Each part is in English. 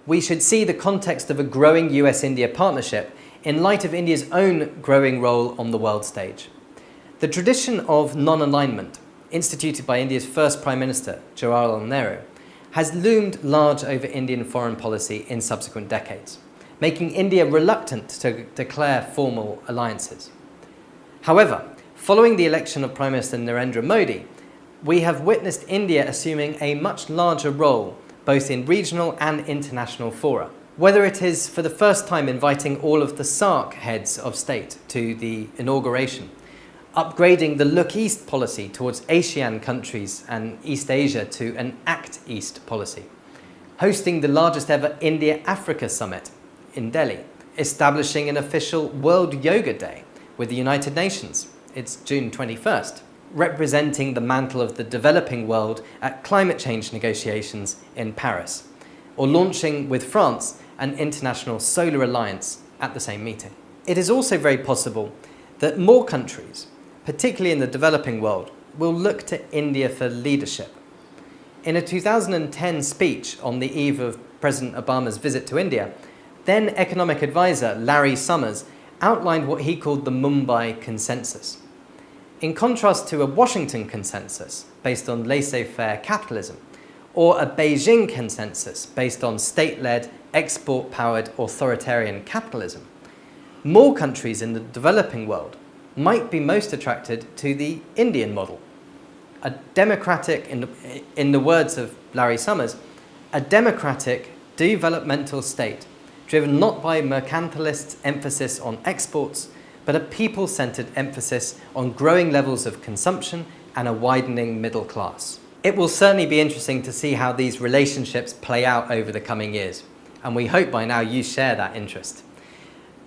we should see the context of a growing US-India partnership in light of India's own growing role on the world stage. The tradition of non-alignment, instituted by India's first Prime Minister, Jawaharlal Nehru, has loomed large over Indian foreign policy in subsequent decades, making India reluctant to declare formal alliances. However, following the election of Prime Minister Narendra Modi, we have witnessed India assuming a much larger role both in regional and international fora. Whether it is for the first time inviting all of the SAARC heads of state to the inauguration, upgrading the Look East policy towards ASEAN countries and East Asia to an Act East policy, hosting the largest ever India-Africa summit in Delhi, establishing an official World Yoga Day with the United Nations, it's June 21st, representing the mantle of the developing world at climate change negotiations in Paris, or launching with France an international solar alliance at the same meeting. It is also very possible that more countries, particularly in the developing world, will look to India for leadership. In a 2010 speech on the eve of President Obama's visit to India, then economic advisor Larry Summers outlined what he called the Mumbai consensus. In contrast to a Washington consensus based on laissez-faire capitalism, or a Beijing consensus based on state-led, export-powered authoritarian capitalism, more countries in the developing world might be most attracted to the Indian model. A democratic, in the words of Larry Summers, a democratic developmental state driven not by mercantilist emphasis on exports, but a people-centered emphasis on growing levels of consumption and a widening middle class. It will certainly be interesting to see how these relationships play out over the coming years, and we hope by now you share that interest.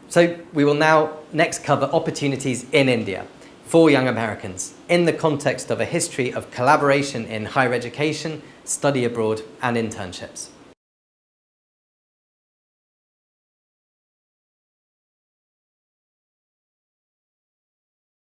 So we will now next cover opportunities in India for young Americans in the context of a history of collaboration in higher education, study abroad, and internships.